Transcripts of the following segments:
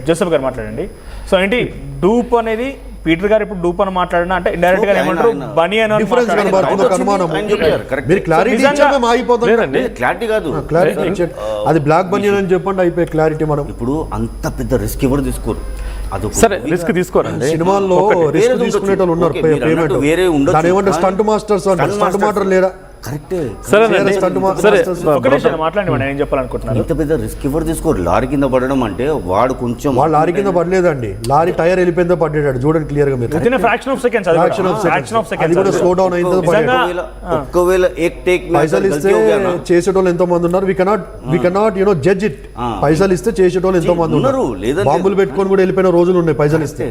Joseph గారు మాట్లాడండి. So ఏంటి డూప్ అనేది పీటర్ గారు ఇప్పుడు డూప్ అని మాట్లాడినా అంటే ఇండైరెక్ట్ గా ఏమంటారు బనీ అని డిఫరెన్స్ కనబడుతుంది అనుమానం. మీరు క్లారిటీ ఇచ్చాక మేము ఆగిపోతాం. క్లారిటీ కాదు, క్లారిటీ ఇచ్చారు. అది బ్లాక్ బనీ అని చెప్పండి అయిపోయి క్లారిటీ. మనం ఇప్పుడు అంత పెద్ద రిస్క్ ఎవరు తీసుకోరు. సరే రిస్క్ తీసుకోరండి. సినిమాల్లో రిస్క్ తీసుకునే వాళ్ళు ఉన్నారు. పేమెంట్ వేరే ఉండదు. ఏమంటే స్టంట్ మాస్టర్స్ అంటే స్టంట్ మాస్టర్ లేరా? కరెక్టే. మాట్లాడి ఏం చెప్పాలనుకుంటున్నారు. ఇంత పెద్ద రిస్క్ ఎవరు తీసుకోరు. లారీ కింద పడడం అంటే వాడు కొంచెం వాళ్ళు లారీ కింద పడలేదండి, లారీ టైర్ వెళ్ళిపోయిందో పడ్డాడు. చూడండి క్లియర్ గా మీరు. ఫ్రాక్షన్ ఆఫ్ సెకండ్స్ అది కూడా స్లో డౌన్ అయిందో. ఒకవేళ పైసలు ఇస్తే చేసేటోళ్ళు ఎంతో మంది ఉన్నారు. We cannot judge it. పైసలు ఇస్తే చేసేటోళ్ళు ఎంతో మంది ఉన్నారు. బాంబులు పెట్టుకొని కూడా వెళ్ళిపోయిన రోజులు ఉన్నాయి పైసలు ఇస్తే.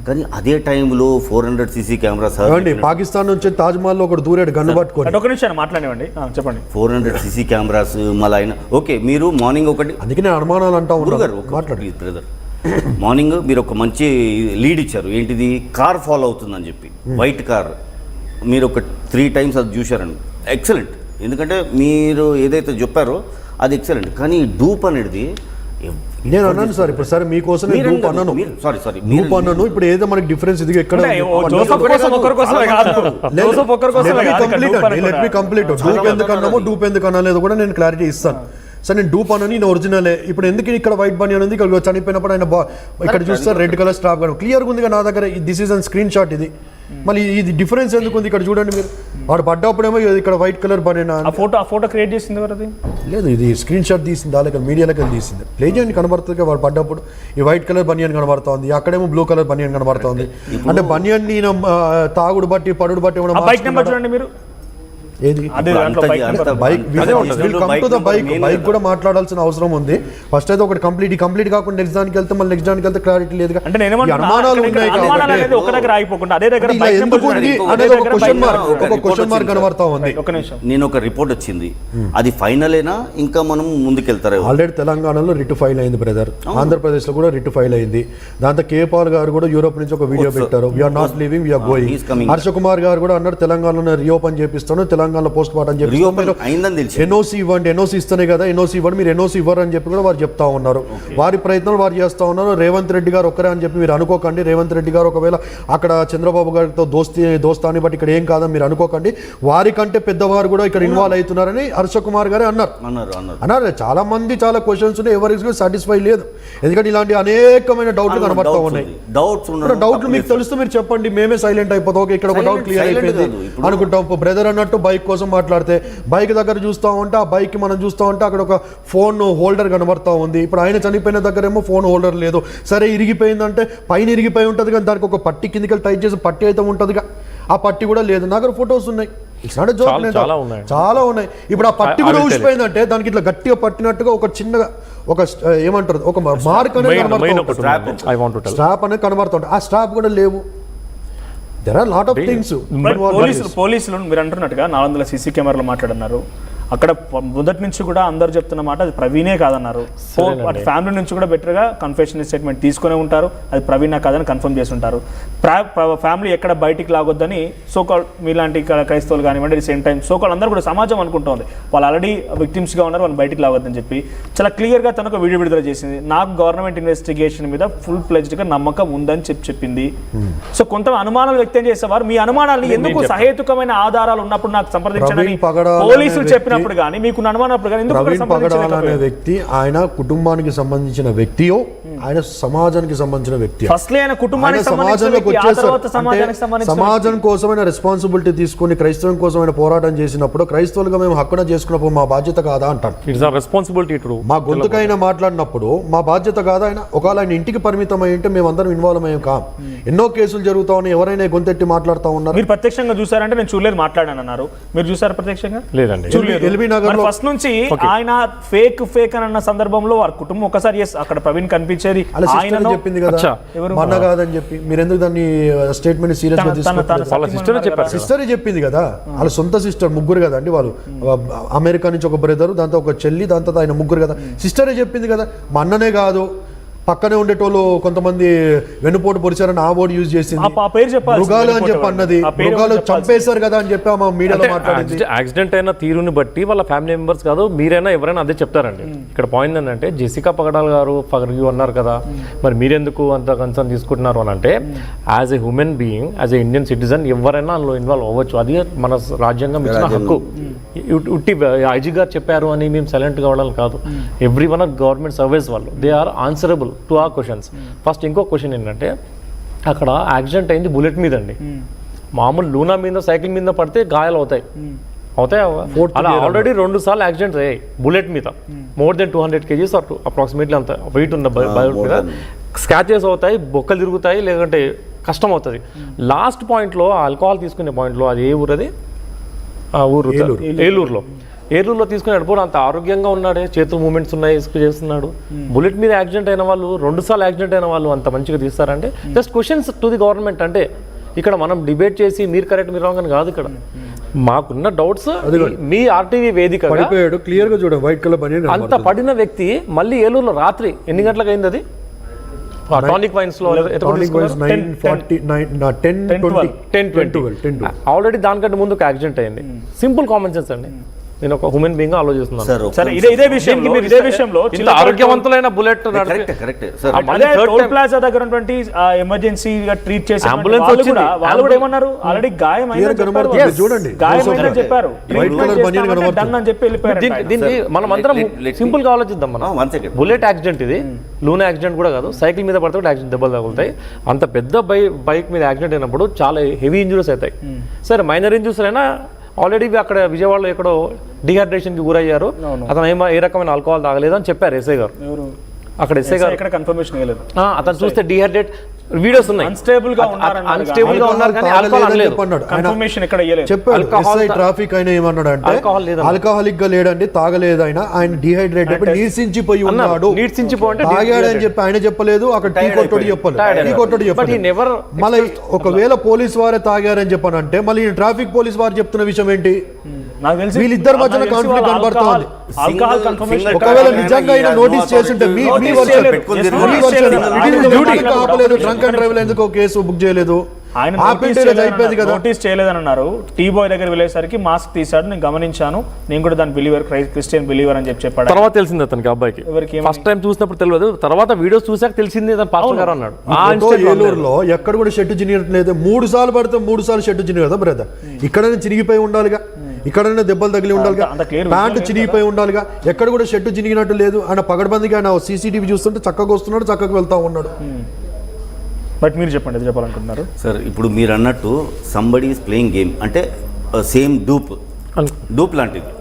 కానీ అదే టైంలో 400cc కెమెరాస్ పాకిస్తాన్ నుంచి తాజ్ మహల్ లో ఒకటి దూరాడు గన్ను పట్టుకొని. ఒక నిమిషం మాట్లాడండి, చెప్పండి. 400cc కెమెరాస్ మళ్ళీ ఆయన ఓకే. మీరు మార్నింగ్ ఒకటి, అందుకే నేను అనుమానాలు అంటా మాట్లాడు బ్రదర్. మార్నింగ్ మీరు ఒక మంచి లీడ్ ఇచ్చారు. ఏంటిది? కార్ ఫాలో అవుతుందని చెప్పి, వైట్ కార్. మీరు ఒక 3 times అది చూశారండి. ఎక్సలెంట్. ఎందుకంటే మీరు ఏదైతే చెప్పారో అది ఎక్సలెంట్. కానీ డూప్ అనేది నేను అన్నాను సార్. ఇప్పుడు సరే మీకోసం డూప్ అన్నాను. డూప్ అన్నాను. ఇప్పుడు ఏదో మనకి డిఫరెన్స్ ఇది ఎక్కడ కంప్లీట్. డూప్ ఎందుకు అన్నామో డూప్ ఎందుకు అన్నలేదు కూడా నేను క్లారిటీ ఇస్తాను. సార్ నేను డూప్ అన్నాను, నేను ఒరిజినలే. ఇప్పుడు ఎందుకు ఇక్కడ వైట్ బనీ అనేది ఇక్కడ చనిపోయినప్పుడు ఆయన ఇక్కడ చూస్తే రెడ్ కలర్ స్టాప్ కానీ క్లియర్గా ఉంది నా దగ్గర. This is an screen shot. ఇది మళ్ళీ ఇది డిఫరెన్స్ ఎందుకు ఉంది ఇక్కడ చూడండి మీరు. వాడు పడ్డప్పుడేమో ఇక్కడ వైట్ కలర్ బనేనా ఫోటో క్రియేట్ చేసింది అది లేదు. ఇది స్క్రీన్ షాట్ తీసింది, అలాగే మీడియాలోకి తీసింది. ప్లే చేయండి కనబడుతుంది. వాడు పడ్డప్పుడు ఈ వైట్ కలర్ బనియన్ కనబడుతుంది, అక్కడేమో బ్లూ కలర్ బనియన్ కనబడుతుంది. అంటే బనియన్ తాగుడు బట్టి పడుడు బట్టి చూడండి మీరు. బైక్ కూడా మాట్లాడాల్సిన అవసరం ఉంది. ఫస్ట్ అయితే ఒకటి కంప్లీట్ కాకుండా నెక్స్ట్ దానికి వెళ్తే మళ్ళీ నెక్స్ట్ దానికి వెళ్తే క్లారిటీ లేదు. అనుమానాలు ఉన్నాయి క్వశ్చన్ మార్క్ కనబడతా ఉంది. నేను ఒక రిపోర్ట్ వచ్చింది, అది ఫైనలేనా ఇంకా మనం ముందుకెళ్తారు? ఆల్రెడీ తెలంగాణలో రిట్ ఫైల్ అయింది బ్రదర్. ఆంధ్రప్రదేశ్ లో కూడా రిట్ ఫైల్ అయింది. దాంతో కేపాల్ గారు కూడా యూరోప్ నుంచి ఒక వీడియో పెట్టారు. We're not leaving, we're going. Harsha Kumar గారు కూడా అన్నారు తెలంగాణలో రీఓపెన్ చేపిస్తాను, తెలంగాణలో పోస్ట్ మార్టం చెప్పి ఎన్ఓసి ఇవ్వండి, ఎన్ఓసి ఇస్తేనే కదా ఎన్ఓసి ఇవ్వండి, మీరు ఎన్ఓసి ఇవ్వరు అని చెప్పి కూడా వారు చెప్తా ఉన్నారు. వారి ప్రయత్నాలు వారు చేస్తూ ఉన్నారు. రేవంత్ రెడ్డి గారు ఒక్కరే అని చెప్పి మీరు అనుకోకండి. రేవంత్ రెడ్డి గారు ఒకవేళ అక్కడ చంద్రబాబు గారితో దోస్తాన్ని బట్టి ఇక్కడ ఏం కాదని మీరు అనుకోకండి. వారికంటే పెద్దవారు కూడా ఇక్కడ ఇన్వాల్వ్ అవుతున్నారని హర్ష కుమార్ గారే అన్నారు. చాలా మంది చాలా క్వశ్చన్స్ ఉన్నాయి, ఎవరికి సాటిస్ఫై లేదు. ఎందుకంటే ఇలాంటి అనేకమైన డౌట్లు కనబడతా ఉన్నాయి. డౌట్లు మీకు తెలుస్తూ మీరు చెప్పండి, మేమే సైలెంట్ అయిపోతాం. ఓకే ఇక్కడ ఒక డౌట్ క్లియర్ అయిపోయింది అనుకుంటాం. బ్రదర్ అన్నట్టు బైక్ కోసం మాట్లాడితే బైక్ దగ్గర చూస్తూ ఉంటే ఆ బైక్ మనం చూస్తూ ఉంటే అక్కడ ఒక ఫోన్ హోల్డర్ కనబడతా ఉంది. ఇప్పుడు ఆయన చనిపోయిన దగ్గర ఏమో ఫోన్ హోల్డర్ లేదు. సరే ఇరిగిపోయిందంటే పైన ఇరిగిపోయి ఉంటుంది కానీ దానికి ఒక పట్టి కిందికి టైట్ చేసి పట్టి అయితే ఉంటుందిగా, ఆ పట్టి కూడా లేదు. నా దగ్గర ఫొటోస్ ఉన్నాయి, చాలా ఉన్నాయి. ఇప్పుడు ఆ పట్టి కూడా ఊసిపోయిందంటే దానికి ఇట్లా గట్టిగా పట్టినట్టుగా ఒక చిన్నగా ఒక ఏమంటారు ఒక మార్క్ అనేది కనబడుతుంది, స్ట్రాప్ అనేది కనబడుతుంది. ఆ స్ట్రాప్ కూడా లేవు. There are lot of things. పోలీసులు మీరు అంటున్నట్టుగా 400cc కెమెరాలు మాట్లాడన్నారు. అక్కడ మొదటి నుంచి కూడా అందరు చెప్తున్న మాట అది ప్రవీణే కాదన్నారు. ఫ్యామిలీ నుంచి కూడా బెటర్గా కన్ఫెషన్ స్టేట్మెంట్ తీసుకునే ఉంటారు, అది ప్రవీణ కాదని కన్ఫర్మ్ చేసి ఉంటారు. ఫ్యామిలీ ఎక్కడ బయటికి లాగొద్దని సోకాల్ మీలాంటి క్రైస్తవులు కానివ్వండి, సేమ్ టైం సోకాల్ అందరూ కూడా సమాజం అనుకుంటుంది వాళ్ళు ఆల్రెడీ విక్టిమ్స్గా ఉన్నారు, వాళ్ళు బయటికి లాగొద్దని చెప్పి చాలా క్లియర్గా తనకు వీడియో విడుదల చేసింది. నాకు గవర్నమెంట్ ఇన్వెస్టిగేషన్ మీద ఫుల్ ప్లెజ్డ్గా నమ్మకం ఉందని చెప్పింది. సో కొంత అనుమానాలు వ్యక్తం చేసేవారు. మీ అనుమానాలు ఎందుకు సహేతుకమైన ఆధారాలు ఉన్నప్పుడు నాకు సంప్రదించండి పోలీసులు చెప్పినప్పుడు కానీ మీకు అనుమానప్పుడు కానీ ప్రవీణ్ పగడాల అనే వ్యక్తి ఆయన కుటుంబానికి సంబంధించిన వ్యక్తియో ఆయన సమాజానికి సంబంధించిన వ్యక్తి. సమాజం కోసమైన రెస్పాన్సిబిలిటీ తీసుకుని క్రైస్తవం కోసమైన పోరాటం చేసినప్పుడు క్రైస్తవులుగా మేము హక్కున చేసుకున్నప్పుడు మా బాధ్యత కాదా అంటాను. మా గొంతుకైనా మాట్లాడినప్పుడు మా బాధ్యత కాదా ఆయన? ఒకవేళ ఆయన ఇంటికి పరిమితం అయి ఉంటే మేమందరం ఇన్వాల్వ్ అయ్యాం కాం. ఎన్నో కేసులు జరుగుతా ఉన్నాయి, ఎవరైనా గొంతెట్టి మాట్లాడుతూ ఉన్నారు. మీరు ప్రత్యక్షంగా చూసారంటే నేను చూడలేదు, మాట్లాడాను అన్నారు. మీరు చూసారు ప్రత్యక్షంగా? లేదండి. ఫస్ట్ నుంచి ఆయన ఫేక్ అని అన్న సందర్భంలో వారి కుటుంబం ఒకసారి అక్కడ ప్రవీణ్ కనిపించేది చెప్పింది కదా మన కాదని చెప్పి మీరు ఎందుకు దాన్ని స్టేట్మెంట్ సీరియస్ గా తీసుకుంటారు? సిస్టర్ చెప్పింది కదా, వాళ్ళ సొంత సిస్టర్, ముగ్గురు కదా అండి వాళ్ళు. అమెరికా నుంచి ఒక బ్రదర్, దాంతో ఒక చెల్లి, దాంతో ఆయన ముగ్గురు కదా. సిస్టరే చెప్పింది కదా. మా అన్ననే కాదు పక్కనే ఉండేటోళ్ళు కొంతమంది వెన్నుపోటు పొడిచారని ఆ వర్డ్ యూజ్ చేసింది. ఆ పేరు చెప్పాలి, మృగాలు అని చెప్పి అన్నది, మృగాలు చంపేశారు కదా అని చెప్పి ఆమె మీడియాలో మాట్లాడింది. యాక్సిడెంట్ అయిన తీరుని బట్టి వాళ్ళ ఫ్యామిలీ మెంబర్స్ కాదు మీరైనా ఎవరైనా అదే చెప్తారండి. ఇక్కడ పాయింట్ ఏంటంటే జెసికా పగడాల్ గారు ఫర్గ్యూ అన్నారు కదా, మరి మీరెందుకు అంత కన్సర్న్ తీసుకుంటున్నారు అని అంటే as a human being, as a Indian citizen ఎవరైనా అందులో ఇన్వాల్వ్ అవ్వచ్చు. అది మన రాజ్యాంగం ఇచ్చిన హక్కు. ఉట్టి ఐజీ గారు చెప్పారు అని మేము సైలెంట్ కావడం కాదు. Every one of government service వాళ్ళు దే ఆర్ ఆన్సరబుల్ టు ఆ క్వశ్చన్స్. ఫస్ట్ ఇంకో క్వశ్చన్ ఏంటంటే అక్కడ యాక్సిడెంట్ అయింది బుల్లెట్ మీద అండి. మామూలు లూనా మీద సైకిల్ మీద పడితే గాయాలు అవుతాయి. అలా ఆల్రెడీ 2 సార్లు యాక్సిడెంట్స్ అయ్యాయి బుల్లెట్ మీద. మోర్ దెన్ 200 kgs అప్రాక్సిమేట్లీ అంత వెయిట్ ఉన్న బైక్ మీద స్క్రాచెస్ అవుతాయి, బొక్కలు తిరుగుతాయి, లేదంటే కష్టం అవుతుంది. లాస్ట్ పాయింట్లో ఆల్కహాల్ తీసుకునే పాయింట్లో అది ఏ ఊరు, అది ఊరు ఏలూరులో తీసుకునేటప్పుడు అంత ఆరోగ్యంగా ఉన్నాడే, చేతులు మూమెంట్స్ ఉన్నాయి, చేస్తున్నాడు. బుల్లెట్ మీద యాక్సిడెంట్ అయిన వాళ్ళు, 2 సార్లు యాక్సిడెంట్ అయిన వాళ్ళు అంత మంచిగా తీస్తారంటే just questions to the government. అంటే ఇక్కడ మనం డిబేట్ చేసి మీరు కరెక్ట్ మీరు రాంగ్ అని కాదు. ఇక్కడ మాకున్న డౌట్స్ మీ ఆర్టీవీ వేదిక క్లియర్ గా చూడండి, వైట్ కలర్ బనియన్ అంత పడిన వ్యక్తి మళ్ళీ ఏలూరులో రాత్రి ఎన్ని గంటలకు అయింది అది? టానిక్ వైన్స్ లో ఆల్రెడీ దానికంటే ముందు ఒక యాక్సిడెంట్ అయింది. సింపుల్ కామన్ సెన్స్ అండి. నేను ఒక హ్యూమన్ బీయింగ్ ఆలోచిస్తున్నాను. ఇదే విషయంలో ఆరోగ్యవంతులైన బుల్లెట్ టోల్ ప్లాజా దగ్గర ఉన్నటువంటి ఎమర్జెన్సీగా ట్రీట్ చేసే అంబులెన్స్ వాళ్ళు కూడా ఏమన్నారు, ఆల్రెడీ గాయమైందని చెప్పారు, డన్ అని చెప్పి వెళ్ళిపోయారు. దీన్ని మనం అందరం సింపుల్ గా ఆలోచిద్దాం. మనం బుల్లెట్ యాక్సిడెంట్, ఇది లూనా యాక్సిడెంట్ కూడా కాదు, సైకిల్ మీద పడితే యాక్సిడెంట్ దెబ్బలు తగులుతాయి. అంత పెద్ద బైక్ మీద యాక్సిడెంట్ అయినప్పుడు చాలా హెవీ ఇంజురీస్ అవుతాయి. సరే మైనర్ ఇంజురీస్ అయినా ఆల్రెడీ అక్కడ విజయవాడలో ఎక్కడో డిహైడ్రేషన్ కి గురయ్యారు. అతను ఏ రకమైన ఆల్కహాల్ తాగలేదు అని చెప్పారు ఎస్ఐ గారు. అక్కడ ఎస్ఐ గారు కన్ఫర్మేషన్ ఇవ్వలేదు. అతను చూస్తే డిహైడ్రేట్ వీడియోస్ ఉన్నాయి, అన్స్టేబుల్ గా ఉన్నారు కానీ ఆల్కహాల్ అనలేదు. కన్ఫర్మేషన్ ఇక్కడ ఇవ్వలేదు. చెప్పారు ట్రాఫిక్ అయినా ఏమన్నాడు అంటే ఆల్కహాలిక్ గా లేడండి, తాగలేదు, ఆయన డిహైడ్రేటెడ్ నీర్సించిపోయి ఉన్నాడు, తాగాడని చెప్పి ఆయన చెప్పలేదు. అక్కడ టీ కొట్టడు చెప్పలేదు. మళ్ళీ ఒకవేళ పోలీస్ వారే తాగారని చెప్పానంటే మళ్ళీ ట్రాఫిక్ పోలీస్ వారు చెప్తున్న విషయం ఏంటి? వీళ్ళిద్దరి మధ్యన కాన్ఫ్లిక్ట్ కనబడుతోంది. ఒకవేళ నిజంగా ఆయన నోటీస్ చేస్తుంటే డ్రంక్ అండ్ డ్రైవ్ ఎందుకు కేసు బుక్ చేయలేదు? నోటీస్ చేయలేదని అన్నారు. టీ బాయ్ దగ్గర వెళ్ళేసరికి మాస్క్ తీసాడు, నేను గమనించాను, నేను కూడా దాని బిలీవర్, క్రిస్టియన్ బిలీవర్ అని చెప్పాడు. తర్వాత తెలిసింది అతనికి, అబ్బాయికి ఫస్ట్ టైం చూసినప్పుడు తెలియదు, తర్వాత వీడియోస్ చూసాక తెలిసింది పాస్టర్ గారు అన్నాడు. ఏలూరులో ఎక్కడ కూడా షెడ్ చినిగట్లేదు. 3 సార్లు పడితే 3 సార్లు షెడ్ చినిగి కదా బ్రదర్, ఇక్కడైనా చినిగిపోయి ఉండాలిగా, ఇక్కడైనా దెబ్బలు తగిలి ఉండాలిగా, ప్యాంటు చినిగిపోయి ఉండాలిగా, ఎక్కడ కూడా షెడ్ చినిగినట్టు లేదు. ఆయన పగడబందిగా ఆయన సీసీటీవీ చూస్తుంటే చక్కగా వస్తున్నాడు, చక్కగా వెళ్తా ఉన్నాడు. బట్ మీరు చెప్పండి, అది చెప్పాలనుకుంటున్నారు సార్. ఇప్పుడు మీరు అన్నట్టు సంబడి ఈస్ ప్లేయింగ్ గేమ్ అంటే సేమ్ డూప్ లాంటిది.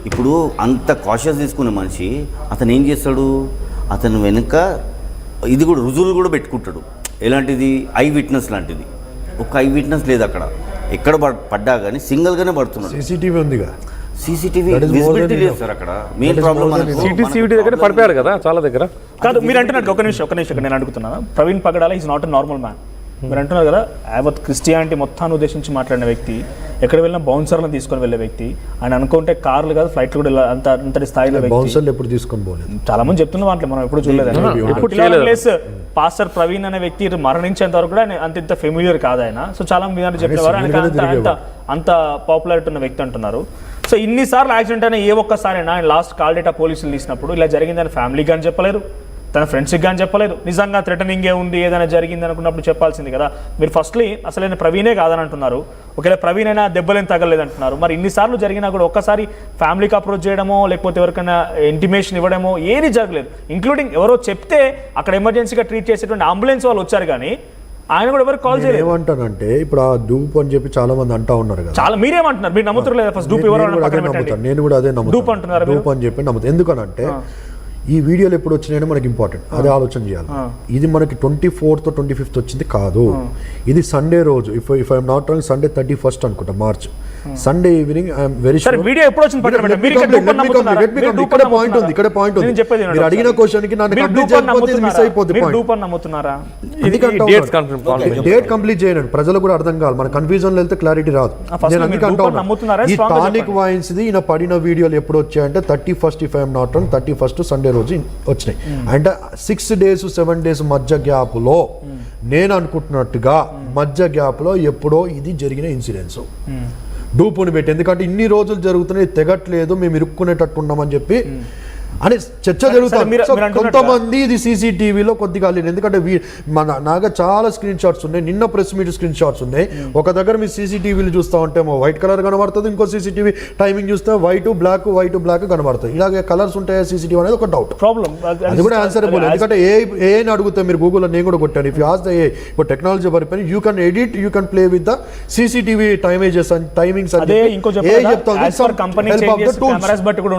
ఇప్పుడు అంత కాషియస్ తీసుకునే మనిషి అతను ఏం చేస్తాడు, అతను వెనుక ఇది కూడా రుజువులు కూడా పెట్టుకుంటాడు. ఎలాంటిది? ఐ విట్నెస్ లాంటిది. ఒక ఐ విట్నెస్ లేదు అక్కడ, ఎక్కడ పడ్డా కానీ సింగిల్గానే పడుతున్నాడు. సీసీటీవీ ఉందిగా, సీసీటీవీ విజిబిలిటీ లేదు సార్ అక్కడ. మెయిన్ ప్రాబ్లం సీసీటీవీ దగ్గర పడిపోయారు కదా చాలా దగ్గర. కాదు, మీరు అంటున్నట్టు ఒక నిమిషం నేను అడుగుతున్నాను. Praveen Pagadala is not a normal man. మీరు అంటున్నారు కదా, యావత్ క్రిస్టియానిటీ మొత్తాన్ని ఉద్దేశించి మాట్లాడిన వ్యక్తి, ఎక్కడ వెళ్ళినా బౌన్సర్లను తీసుకొని వెళ్ళే వ్యక్తి, ఆయన అనుకుంటే కార్లు కాదు ఫ్లైట్లు కూడా అంతటి స్థాయిలో ఎప్పుడు తీసుకొని పోలేదు. చాలా మంది చెప్తున్న వాటిలో మనం ఎప్పుడు చూడలేదు. పాస్టర్ ప్రవీణ్ అనే వ్యక్తి మరణించేంత వరకు కూడా అంత ఫెమిలియర్ కాదు ఆయన. సో చాలా మంది చెప్పేవారు ఆయనకి అంత పాపులారిటీ ఉన్న వ్యక్తి అంటున్నారు. సో ఇన్నిసార్లు యాక్సిడెంట్ అయినా ఏ ఒక్కసారైనా ఆయన లాస్ట్ కాల్ డేటా పోలీసులు తీసినప్పుడు ఇలా జరిగిందని ఫ్యామిలీకి కానీ చెప్పలేరు, తన ఫ్రెండ్స్కి కానీ చెప్పలేదు. నిజంగా థ్రెటనింగే ఉంది, ఏదైనా జరిగింది అనుకున్నప్పుడు చెప్పాల్సింది కదా. మీరు ఫస్ట్లీ అసలైన ప్రవీణే కాదని అంటున్నారు, ఒకవేళ ప్రవీణ్ అయినా దెబ్బలేం తగలేదు అంటున్నారు. మరి ఇన్నిసార్లు జరిగినా కూడా ఒక్కసారి ఫ్యామిలీకి అప్రోచ్ చేయడమో లేకపోతే ఎవరికైనా ఇంటిమేషన్ ఇవ్వడమో ఏది జరగలేదు. ఇంక్లూడింగ్ ఎవరో చెప్తే అక్కడ ఎమర్జెన్సీగా ట్రీట్ చేసేటువంటి అంబులెన్స్ వాళ్ళు వచ్చారు కానీ ఆయన కూడా ఎవరికి కాల్ చేయలేదు. ఏమంటానంటే ఇప్పుడు ఆ డూప్ అని చెప్పి చాలా మంది అంటా ఉన్నారు కదా. చాలా మీరేమంటున్నారు? మీరు నమ్ముతారు? ఫస్ట్ డూప్ ఎవరు? నేను కూడా అదే నమ్ముతాను, డూప్ అంటున్నారు. డూప్ అని చెప్పి నమ్ముతాను. ఎందుకనంటే ఈ వీడియోలు ఎప్పుడు వచ్చినాయని మనకి ఇంపార్టెంట్, అదే ఆలోచన చేయాలి. ఇది మనకి 24th 25th వచ్చింది కాదు, ఇది సండే రోజు. If I'm not wrong Sunday 31st అనుకుంటా, March Sunday evening I'm very సరే వీడియో ఎప్పుడు వచ్చింది పక్కన పెట్టండి. మీరు ఇక్కడ డూప్ అని నమ్ముతున్నారా? మీరు డూప్ అని నమ్ముతున్నారా? నేను చెప్పేది వినండి మీరు అడిగిన ఒకసారి. క్వశ్చన్ కి నన్ను మీరు కంప్లీట్ డూప్ అని చేయకపోతే మిస్ నమ్ముతున్నారా? అయిపోద్ది మీరు పాయింట్. డూప్ అని నమ్ముతున్నారా? డేట్స్ కన్ఫర్మ్ డేట్ కంప్లీట్ చేయండి, ప్రజలకు కూడా అర్థం కావాలి, మన కన్ఫ్యూజన్ వెళ్తే క్లారిటీ రాదు. first నేను మీరు అందుకే డూప్ అని అంటా నమ్ముతున్నారా? ఈ Strong గా టానిక్ చెప్పండి. వైన్స్ ది ఈయన పడిన వీడియోలు ఎప్పుడు వచ్చాయంటే 31st if I'm not wrong 31st Sunday రోజు వచ్చినాయి. అంటే 6 days 7 days మధ్య గ్యాప్ లో నేను అనుకుంటున్నట్టుగా మధ్య గ్యాప్ లో ఎప్పుడో ఇది జరిగిన ఇన్సిడెంట్స్ డూపుని పెట్టి, ఎందుకంటే ఇన్ని రోజులు జరుగుతున్నాయి తెగట్లేదు, మేము ఇరుక్కునేటట్టు ఉన్నామని చెప్పి అని చర్చ జరుగుతుంది. మీరు సో అంటున్నట్టుగా- కొంతమంది ఇది సీసీటీవీలో కొద్దిగా లేదు, ఎందుకంటే మన నాగా చాలా స్క్రీన్ షాట్స్ ఉన్నాయి, నిన్న ప్రెస్ మీట్ స్క్రీన్ షాట్స్ ఉన్నాయి. ఒక దగ్గర మీరు సీసీటీవీలు చూస్తూ ఉంటే వైట్ కలర్ కనబడుతుంది, ఇంకో సీసీటీవీ టైమింగ్ చూస్తే వైట్ బ్లాక్ కనబడుతుంది. ఇలాగే కలర్స్ ఉంటాయా సీసీటీవీ అనేది ఒక డౌట్. ప్రాబ్లం అది కూడా ఆన్సరబుల్, ఎందుకంటే ఏ అని అడిగితే మీరు గూగుల్లో నేను కూడా కొట్టాను, ఇఫ్ యూ ఆస్క్ ద ఏ ఇప్పుడు టెక్నాలజీ పరిపోయి you can edit, you can play with the CCTV timings and timings అదే ఇంకో చెప్తాను. కంపెనీ కెమెరాస్ బట్టి కూడా ఉంటుంది